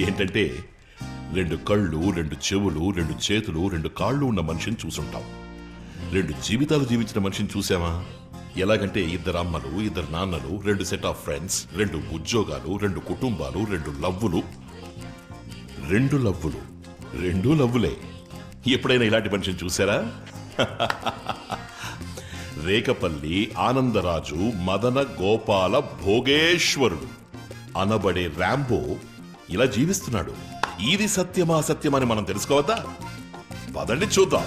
ఏంటంటే 2 కళ్ళు, 2 చెవులు, 2 చేతులు, 2 కాళ్ళు ఉన్న మనిషిని చూసుంటాం. 2 జీవితాలు జీవించిన మనిషిని చూసామా? ఎలాగంటే 2 అమ్మలు, 2 నాన్నలు, 2 సెట్ ఆఫ్ ఫ్రెండ్స్, 2 ఉద్యోగాలు, 2 కుటుంబాలు, 2 లవ్వులు. 2 లవ్వులు, 2 లవ్వులే. ఎప్పుడైనా ఇలాంటి మనిషిని చూసారా? రేకపల్లి ఆనందరాజు మదన గోపాల భోగేశ్వరుడు అనబడే ర్యాంబో ఇలా జీవిస్తున్నాడు. ఇది సత్యమా అసత్యమని మనం తెలుసుకోవద్దా? పదండి చూద్దాం.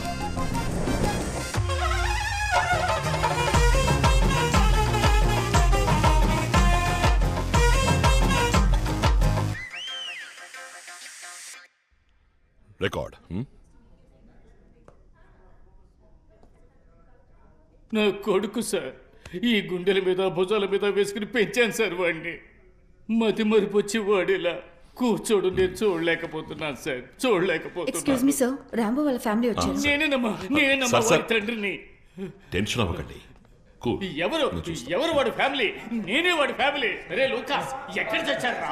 రికార్డ్. నా కొడుకు సార్, ఈ గుండెల మీద భుజాల మీద వేసుకుని పెంచాను సార్ వాడిని. మతి మరిపి వచ్చి వాడిలా కూర్చోడు నేను చూడలేకపోతున్నాను సార్, చూడలేకపోతున్నా. ఎక్స్క్యూజ్ మీ సార్, రాంబో వాళ్ళ ఫ్యామిలీ వచ్చారు. నేనేనమ్మా సార్, వాడి తండ్రిని. టెన్షన్ అవ్వకండి. ఎవరు వాడి ఫ్యామిలీ? నేనే వాడి ఫ్యామిలీ. రే లూకాస్, ఎక్కడ చచ్చారా?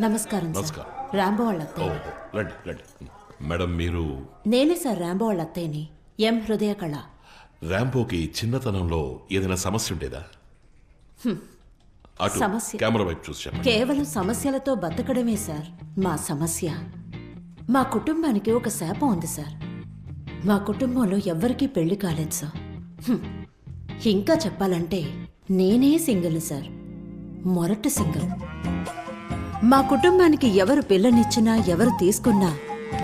నమస్కారం సార్, నమస్కారం. రాంబో వాళ్ళ అత్తయ్య. రండి రండి. మేడం, మీరు? నేనే సార్ రాంబో వాళ్ళ అత్తయ్యని, ఎం హృదయ కళ. ర్యాంబోకి చిన్నతనంలో ఏదైనా సమస్య ఉండేదా? అటు సమస్య? కెమెరా వైపు చూసి చెప్పండి. కేవలం సమస్యలతో బతకడమే సార్ మా సమస్య. మా కుటుంబానికి ఒక శాపం ఉంది సార్. మా కుటుంబంలో ఎవ్వరికీ పెళ్లి కాలేదు సార్. ఇంకా చెప్పాలంటే నేనే సింగిల్ సార్, మొరటి సింగిల్. మా కుటుంబానికి ఎవరు పిల్లనిచ్చినా ఎవరు తీసుకున్నా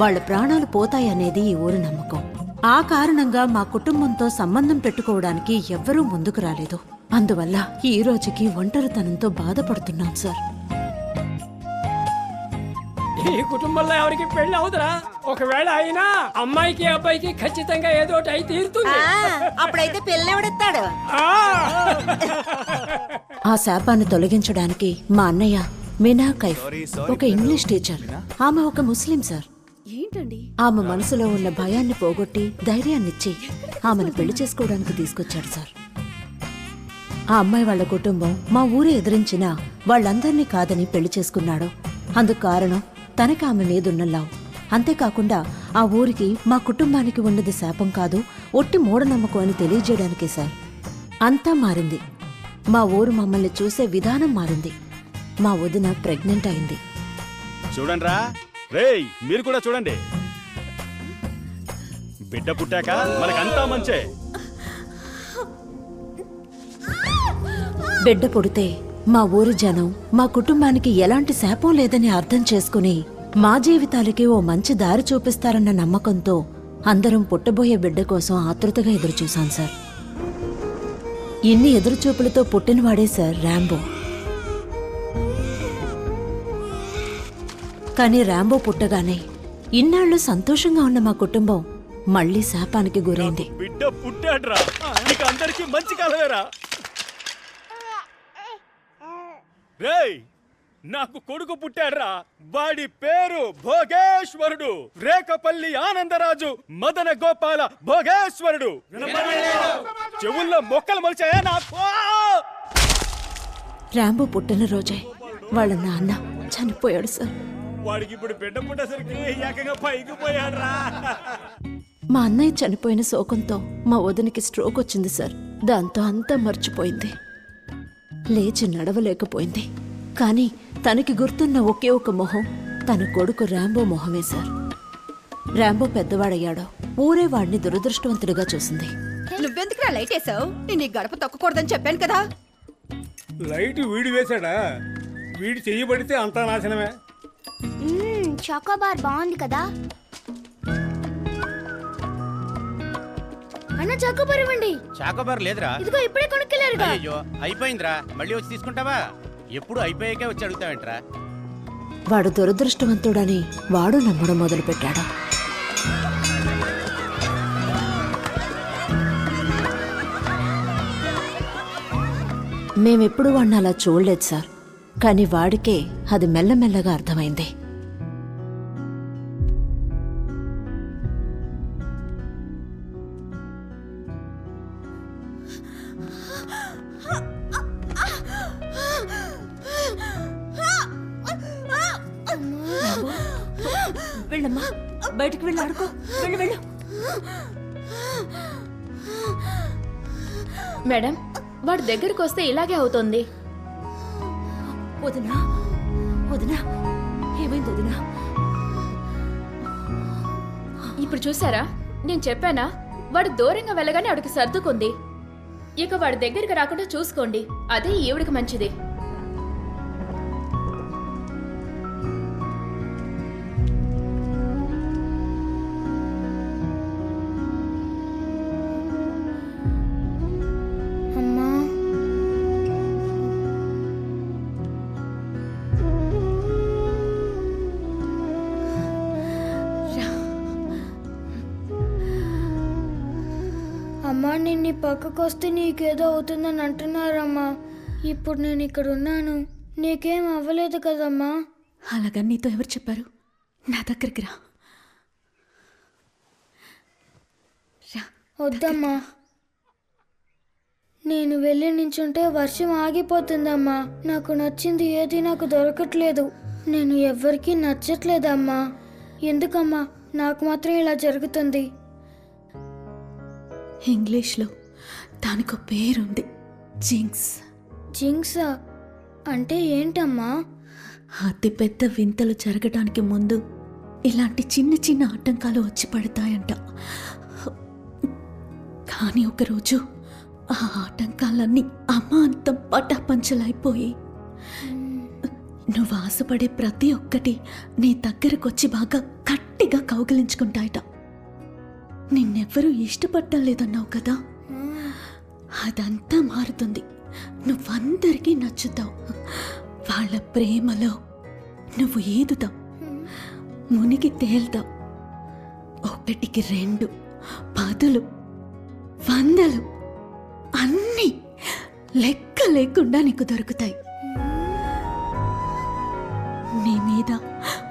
వాళ్ళ ప్రాణాలు పోతాయనేది ఈ ఊరి నమ్మకం. ఆ కారణంగా మా కుటుంబంతో సంబంధం పెట్టుకోవడానికి ఎవ్వరూ ముందుకు రాలేదు. అందువల్ల ఈ రోజుకి ఒంటరితనంతో బాధపడుతున్నాం సార్. ఈ కుటుంబంలో ఎవరికి పెళ్లి అవుతురా? ఒకవేళ అయినా అమ్మాయికి అబ్బాయికి ఖచ్చితంగా ఏదో అయి తీరుతుంది. అప్పుడైతే పిల్లెవడెత్తాడు. ఆ శాపాన్ని తొలగించడానికి మా అన్నయ్య మీనా కైఫ్ ఒక ఇంగ్లీష్ టీచర్. ఆమె ఒక ముస్లిం సార్. ఏంటండి? ఆమె మనసులో ఉన్న భయాన్ని పోగొట్టి ధైర్యాన్నిచ్చి ఆమెను పెళ్లి చేసుకోవడానికి తీసుకొచ్చాడు సార్. ఆ అమ్మాయి వాళ్ళ కుటుంబం మా ఊరే ఎదిరించినా వాళ్ళందర్నీ కాదని పెళ్లి చేసుకున్నాడు. అందుకు కారణం తనకి ఆమె మీదున్న లవ్. అంతేకాకుండా ఆ ఊరికి మా కుటుంబానికి ఉన్నది శాపం కాదు, ఒట్టి మూఢనమ్మకం అని తెలియజేయడానికే సార్. అంతా మారింది. మా ఊరు మమ్మల్ని చూసే విధానం మారింది. మా వదిన ప్రెగ్నెంట్ అయింది. చూడండిరా రేయ్, మీరు కూడా చూడండి. బిడ్డ పుట్టాక మనకంతా మంచే. బిడ్డ పుడితే మా ఊరి జనం మా కుటుంబానికి ఎలాంటి శాపం లేదని అర్థం చేసుకుని మా జీవితాలకి ఓ మంచి దారి చూపిస్తారన్న నమ్మకంతో అందరం పుట్టబోయే బిడ్డ కోసం ఆతృతగా ఎదురుచూశాం సార్. ఇన్ని ఎదురుచూపులతో పుట్టినవాడే సార్ ర్యాంబో. కానీ ర్యాంబో పుట్టగానే ఇన్నాళ్లు సంతోషంగా ఉన్న మా కుటుంబం మళ్లీ శాపానికి గురైంది. బిడ్డ పుట్టాడ్రా, ఇక అందరికీ మంచి కాలమేరా. రేయ్, నాకు కొడుకు పుట్టాడ్రా. వాడి పేరు భోగేశ్వరుడు. రేకపల్లి ఆనందరాజు మదన గోపాల భోగేశ్వరుడు. చెవుల్లో మొక్కలు మొలిచాయా నాకు? ర్యాంబో పుట్టినరోజే వాళ్ళ నాన్న చనిపోయాడు సార్. వాడికి ఇప్పుడు బిడ్డ పుట్టేసరికి ఏకంగా పైకి పోయాడ్రా. మా అన్నయ్య చనిపోయిన శోకంతో మా వదినికి స్ట్రోక్ వచ్చింది సార్. దాంతో అంతా మర్చిపోయింది, లేచి నడవలేకపోయింది. కానీ తనకి గుర్తున్న ఒకే ఒక మొహం తన కొడుకు ర్యాంబో మొహమే సార్. ర్యాంబో పెద్దవాడయ్యాడో ఊరే వాడిని దురదృష్టవంతుడిగా చూసింది. నువ్వెందుకురా లైట్ వేసావు? నేను ఈ గడప తొక్కకూడదని చెప్పాను కదా. లైట్ వీడి వేశాడా? వీడి చెయ్యబడితే అంతా నాశనమే. చాకోబార్ బాగుంది కదా అన్న. చాకోబార్ ఇవ్వండి. చాకోబార్ లేదురా. ఇదిగో ఇప్పుడే కొనుక్కెళ్ళారుగా. అయ్యో, అయిపోయిందిరా. మళ్ళీ వచ్చి తీసుకుంటావా? ఎప్పుడు అయిపోయాకే వచ్చి అడుగుతావేంట్రా? వాడు దురదృష్టవంతుడని వాడు నమ్మడం మొదలుపెట్టాడు. మేమెప్పుడు వాడిని అలా చూడలేదు సార్. కానీ వాడికే అది మెల్లమెల్లగా అర్థమైంది. వెళ్ళమ్మా, బయటికి వెళ్ళి ఆడుకో. వెళ్ళు వెళ్ళు. మేడం, వాడి దగ్గరికి వస్తే ఇలాగే అవుతుంది. వదినా, వదినా, ఏమైంది వదినా? ఇప్పుడు చూసారా, నేను చెప్పానా వాడు దూరంగా వెళ్ళగానే ఆవిడకి సర్దుకుంది. ఇక వాడి దగ్గరికి రాకుండా చూసుకోండి, అదే ఈవిడికి మంచిది. అమ్మా, అమ్మా, నేను ఈ పక్కకు వస్తే నీకేదో అవుతుందని అంటున్నారమ్మా. ఇప్పుడు నేను ఇక్కడ ఉన్నాను, నీకేం అవ్వలేదు కదమ్మా. అలాగా నీతో ఎవరు చెప్పారు? నా దగ్గరికి రా. వద్దమ్మా, నేను వెళ్ళి నించుంటే వర్షం ఆగిపోతుందమ్మా. నాకు నచ్చింది ఏది నాకు దొరకట్లేదు. నేను ఎవ్వరికీ నచ్చట్లేదమ్మా. ఎందుకమ్మా నాకు మాత్రం ఇలా జరుగుతుంది? ఇంగ్లీష్లో దానికో పేరుంది, జింక్స్. జింక్సా అంటే ఏంటమ్మా? అతి పెద్ద వింతలు జరగడానికి ముందు ఇలాంటి చిన్న చిన్న ఆటంకాలు వచ్చి పడతాయంట. కానీ ఒకరోజు ఆ ఆటంకాలన్నీ అమాంతం పటాపంచలైపోయి నువ్వు ఆశపడే ప్రతి ఒక్కటి నీ దగ్గరకొచ్చి బాగా గట్టిగా కౌగిలించుకుంటాయట. నిన్నెవ్వరూ ఇష్టపడటం లేదన్నావు కదా, అదంతా మారుతుంది. నువ్వందరికీ నచ్చుతావు. వాళ్ళ ప్రేమలో నువ్వు ఈదుతావు, మునిగి తేల్తావు. 1కి 2, 10, 100 అన్నీ లెక్క లేకుండా నీకు దొరుకుతాయి. నీ మీద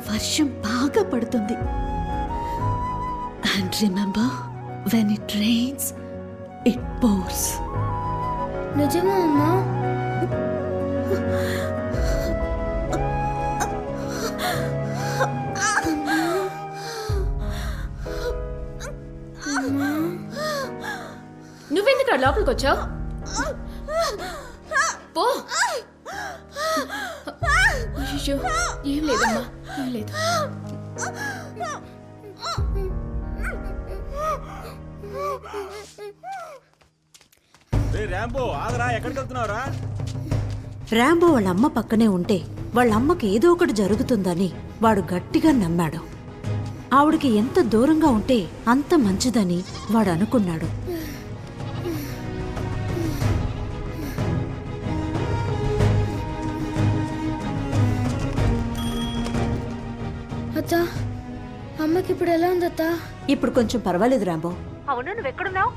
వర్షం బాగా పడుతుంది. And remember, when it rains, it pours. నిజమా అమ్మా? నువ్వెందుకు లోపలికి వచ్చావు? పో. అయ్యో, ఏం లేదమ్మా, ఏం లేదు. రాంబో, ఆగరా, ఎక్కడికి వెళ్తున్నావురా? రాంబో వాళ్ళ అమ్మ పక్కనే ఉంటే వాళ్ళ అమ్మకి ఏదో ఒకటి జరుగుతుందని వాడు గట్టిగా నమ్మాడు. ఆవిడకి ఎంత దూరంగా ఉంటే అంత మంచిదని వాడు అనుకున్నాడు. అత్తా, అమ్మకి ఇప్పుడు ఎలా ఉంది అత్తా? ఇప్పుడు కొంచెం పర్వాలేదు రాంబో. అవును, నువ్వెక్కడున్నావు?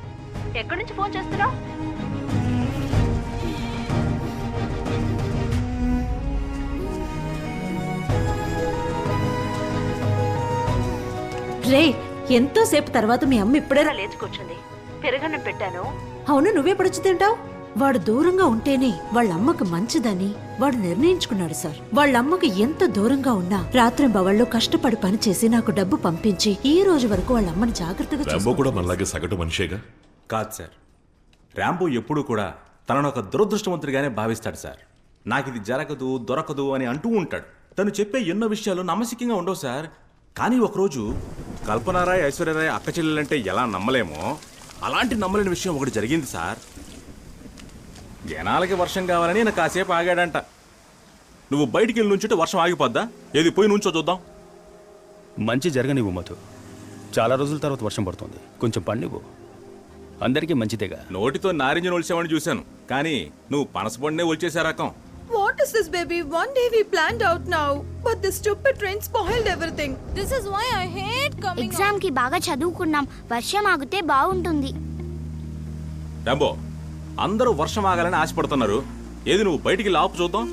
ఎక్కడి నుంచి ఫోన్ చేస్తున్నావు? రే, ఎంతోసేపు తర్వాత మీ అమ్మ ఇప్పుడేరా లేచుకొచ్చింది. పెరగన్నం పెట్టాను. అవును, నువ్వెప్పుడొచ్చి తింటావు? వాడు దూరంగా ఉంటేనే వాళ్ళ అమ్మకు మంచిదని వాడు నిర్ణయించుకున్నాడు సార్. వాళ్ళ అమ్మకు ఎంత దూరంగా ఉన్నా రాత్రింబవళ్ళు కష్టపడి పనిచేసి నాకు డబ్బు పంపించి ఈ రోజు వరకు వాళ్ళ అమ్మని జాగ్రత్తగా రాంబో కూడా మనలాగే సగటు మనిషేగా. కాదు సార్, రాంబో ఎప్పుడూ కూడా తనను ఒక దురదృష్టవంతుడిగానే భావిస్తాడు సార్. నాకు ఇది జరగదు, దొరకదు అని అంటూ ఉంటాడు. తను చెప్పే ఎన్నో విషయాలు నమ్మశక్యంగా ఉండవు సార్. కానీ ఒకరోజు కల్పనారాయ్, ఐశ్వర్యరాయ్ అక్క చెల్లెలంటే ఎలా నమ్మలేమో అలాంటి నమ్మలేని విషయం ఒకటి జరిగింది సార్. జనాలకి వర్షం కావాలని నాకు కాసేపు ఆగాడంట. నువ్వు బయటికి వెళ్ళి నుంచుంటే వర్షం ఆగిపోద్దా? ఏది పోయి నుంచో చూద్దాం. మంచి జరగనివ్వు మధు. చాలా రోజుల తర్వాత వర్షం పడుతుంది, కొంచెం పండివ్వు. అందరికీ మంచిదేగా. నోటితో నారింజ ఒలిచామని చూశాను, కానీ నువ్వు పనసపండునే ఒలిచేసే రకం. What is this, baby? One day we planned out now, but this stupid rain spoiled everything. This is why I hate coming. Exam కి బాగా చదువుకున్నాం, వర్షం ఆగితే బాగుంటుంది. రాంబో, అందరూ వర్షం ఆగాలని ఆశపడుతున్నారు. ఏది నువ్వు బయటికి లాపు చూద్దాం.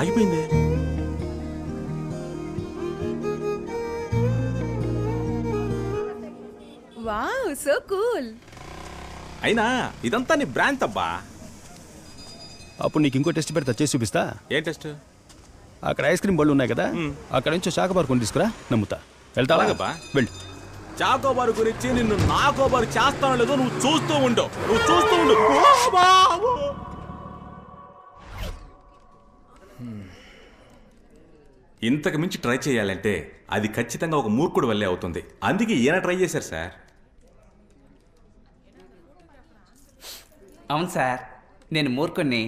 ఆగిపోయింది. Wow, so cool. అయినా ఇదంతా నీ బ్రాండ్ అబ్బా. అప్పుడు నీకు ఇంకో టెస్ట్ పెడతా, చేసి చూపిస్తా. ఏం టెస్ట్? అక్కడ ఐస్ క్రీమ్ బళ్ళు ఉన్నాయి కదా, అక్కడ నుంచి చాకోబార్ కొని తీసుకురా, నమ్ముతా. వెళ్తావా? వెళ్ళు. చాకోబారు గురించి నిన్ను నాకోబారు చేస్తానో లేదో నువ్వు చూస్తూ ఉండు. ఇంతకు మించి ట్రై చేయాలంటే అది ఖచ్చితంగా ఒక మూర్ఖుడు వల్లే అవుతుంది. అందుకే ఈయన ట్రై చేశారు సార్. అవును సార్, నేను మూర్ఖుణ్ణి,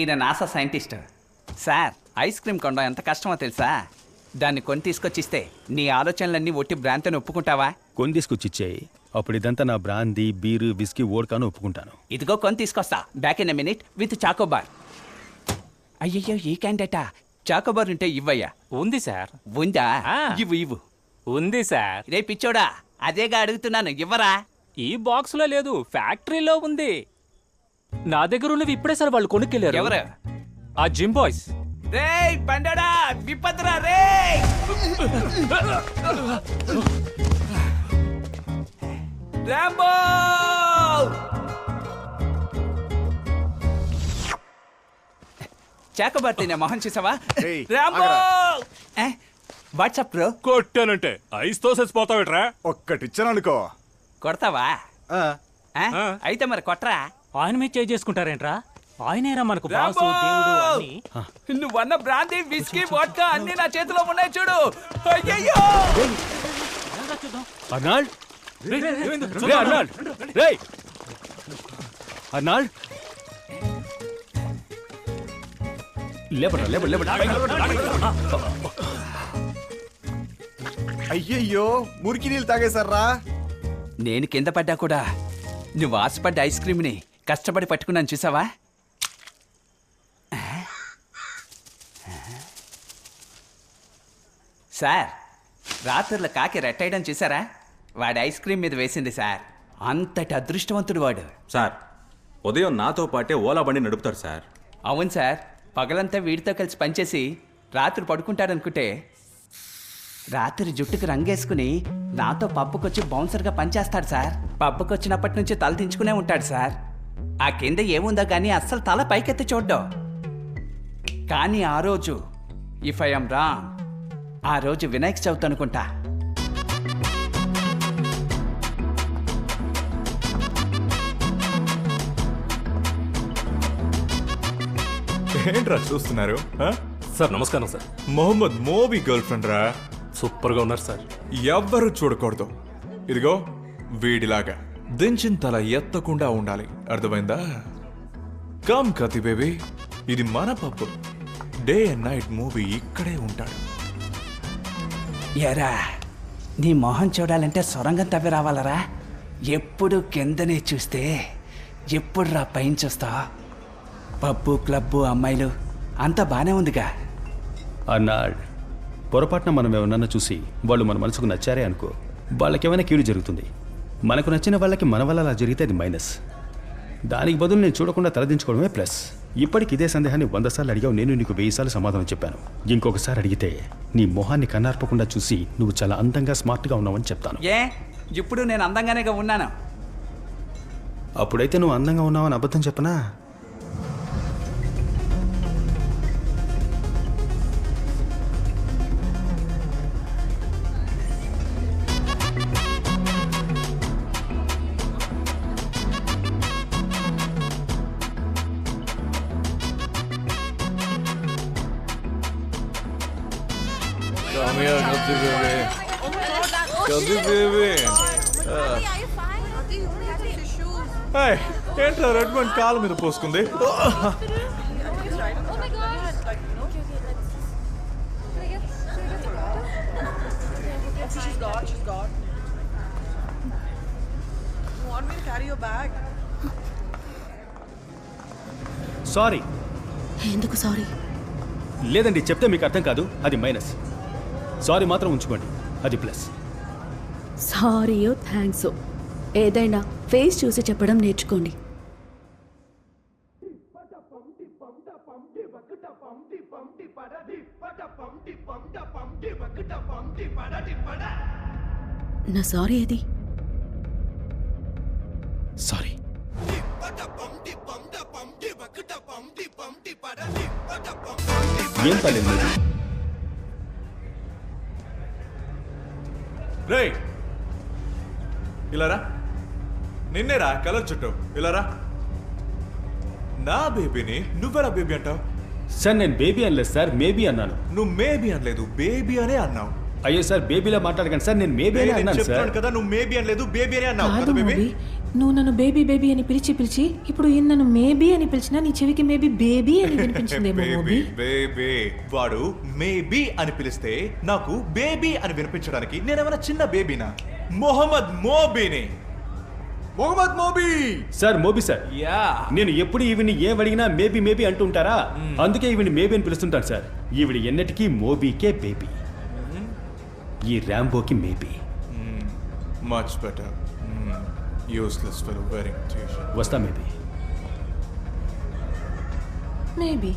ఈయన NASA scientist. Sir, ice cream కొనడం ఎంత కష్టమో తెలుసా? దాన్ని కొని తీసుకొచ్చిస్తే నీ ఆలోచనలన్నీ ఒట్టి భ్రాంతిని ఒప్పుకుంటావా? కొని తీసుకొచ్చి ఇచ్చేయి, అప్పుడు ఇదంతా నా బ్రాందీ, బీరు, విస్కీ, ఓడ్కాను ఒప్పుకుంటాను. ఇదిగో కొని తీసుకొస్తా, back in a minute with Choco Bar. అయ్యయ్యో, ఈ క్యాండేటా? చాకోబార్ ఉంటే ఇవ్వయ్యా. ఉంది సార్. ఉందా? ఇవ్వు. ఉంది సార్. రే పిచ్చోడా, అదేగా అడుగుతున్నాను, ఇవ్వరా? ఈ బాక్స్ లో లేదు, ఫ్యాక్టరీలో ఉంది. నా దగ్గర ఉన్నవి ఇప్పుడే సార్ వాళ్ళు కొనుక్కెళ్ళారు. ఎవరు? ఆ జిమ్ బాయ్స్. రేయ్ పండడా, విపత్రా రేయ్! రాంబో! చాకోబార్ తినే మొహం చూసావా? రాంబో! WhatsApp bro. కొట్టానంటే ఐస్ తో చచ్చిపోతావేట్రా? ఒక్కటిచ్చాననుకో. కొడతావా? అయితే మరి కొట్రా. ఆయన మీద చేసుకుంటారేంట్రా? ఆయనేరా మనకు బాసు, దేవుడు అన్ని. నువ్వన్న బ్రాందీ, విస్కీ, వోడ్కా అన్ని నా చేతిలో ఉన్నాయి చూడు. అయ్యయ్యో! అర్నాల్డ్! అర్నాల్డ్! రేయ్! అర్నాల్డ్! లేపరా. అయ్యయ్యో, మురికి నీళ్ళు తాగేశారా? నేను కింద పడ్డా కూడా నువ్వు ఆశపడ్డ ఐస్ క్రీమ్ని కష్టపడి పట్టుకున్నాను చూసావా? సార్, రాత్రుల కాకి రెట్టేయడం చూసారా? వాడి ఐస్ క్రీమ్ మీద వేసింది సార్. అంతటి అదృష్టవంతుడు వాడు. సార్, ఉదయం నాతో పాటే ఓలా బండి నడుపుతాడు సార్. అవును సార్, పగలంతా వీడితో కలిసి పనిచేసి రాత్రి పడుకుంటాడనుకుంటే రాత్రి జుట్టుకు రంగేసుకుని నాతో పబ్బుకొచ్చి బౌన్సర్గా పనిచేస్తాడు సార్. పబ్బుకొచ్చినప్పటి నుంచి తల దించుకునే ఉంటాడు సార్. ఆ కింద ఏముందో కానీ అస్సలు తల పైకెత్తి చూడ్డం. కానీ ఆ రోజు ఇఫ్ ఐ యామ్ రాంగ్, ఆ రోజు వినాయక చవితి అనుకుంటా. ఏంట్రా చూస్తున్నారు? సార్ నమస్కారం సార్. మొహమ్మద్ మోబీ గర్ల్ ఫ్రెండ్ రా. సూపర్ గా ఉన్నారు సార్. ఎవ్వరు చూడకూడదు. ఇదిగో వీడిలాగా దించిన తల ఎత్తకుండా ఉండాలి, అర్థమైందా? కమ్ కతి బేబీ, ఇది మన పప్పు. డే అండ్ నైట్ మూవీ ఇక్కడే ఉంటాడు. ఎరా, నీ మొహం చూడాలంటే సొరంగం తవ్వి రావాలరా? ఎప్పుడు కిందనే చూస్తే ఎప్పుడు రా పైన చూస్తా? పబ్బు, క్లబ్బు, అమ్మాయిలు అంతా బానే ఉందిగా. అర్నాల్డ్, పొరపాటున మనం ఎవరన్నా చూసి వాళ్ళు మన మనసుకు నచ్చారే అనుకో, వాళ్ళకేమైనా కీడు జరుగుతుంది. మనకు నచ్చిన వాళ్ళకి మన వల్ల అలా జరిగితే అది మైనస్. దానికి బదులు నేను చూడకుండా తలదించుకోవడమే ప్లస్. ఇప్పటికి ఇదే సందేహాన్ని 100 సార్లు అడిగావు, నేను నీకు 1000 సార్లు సమాధానం చెప్పాను. ఇంకొకసారి అడిగితే నీ మొహాన్ని కన్నార్పకుండా చూసి నువ్వు చాలా అందంగా, స్మార్ట్గా ఉన్నావని చెప్తాను. ఏ, ఇప్పుడు నేను అందంగానేగా ఉన్నాను. అప్పుడైతే నువ్వు అందంగా ఉన్నావని అబద్ధం చెప్పనా? Come here, Kati baby. Kati baby. Hey, ఏంట్రా రెడ్ వన్ కాలు మీద పోసుకుంది? సారీ. ఎందుకు సారీ? లేదండి, చెప్తే మీకు అర్థం కాదు, అది మైనస్. సారీ మాత్రం ఉంచుకోండి, అది ప్లస్. సారీయో థ్యాంక్సో ఏదైనా ఫేస్ చూసి చెప్పడం నేర్చుకోండి. నా సారీ ఏది? సారీ. ఏం పర్లేదు మీరు. రేయ్ ఇలారా, నిన్నేరా కలర్ చుట్టూ ఇలారా. నా బేబీని నువ్వెలా బేబీ అంటావు? సార్ నేను బేబీ అనలేదు సార్, మేబీ అన్నాను. నువ్వు మేబీ అనలేదు, బేబీ అనే అన్నావు. అయ్యో సార్, బేబీలో మాట్లాడకండి సార్, నేను మేబీ అనే అన్నాను సార్. చెప్తాను కదా, నువ్వు మేబీ అనలేదు, బేబీ అనే అన్నావు కాదు కదా బేబీ. మోబీ, నువ్వు నన్ను బేబీ బేబీ అని పిలిచి ఇప్పుడు ఈయన నన్ను మేబీ అని పిలిచినా నీ చెవికి మేబీ బేబీ అని వినిపించిందేమో మోబీ. బేబీ వాడు మేబీ అని పిలిస్తే నాకు బేబీ అని వినిపించడానికి నేనేమైనా చిన్న బేబీనా? మొహమ్మద్ మోబీని. Mohammed Moby sir, Moby sir. Yeah, నేను ఎప్పుడు ఈవిని ఏం అడిగినా మేబీ మేబీ అంటుంటారా, అందుకే ఈవిని మేబీ అని పిలుస్తుంటాను సార్. ఈవిడ ఎన్నటికీ మోబీకే బేబీ, ఈ ర్యాంబోకి maybe. Much better. Useless fellow, very వస్తా మేబీ. మేబీ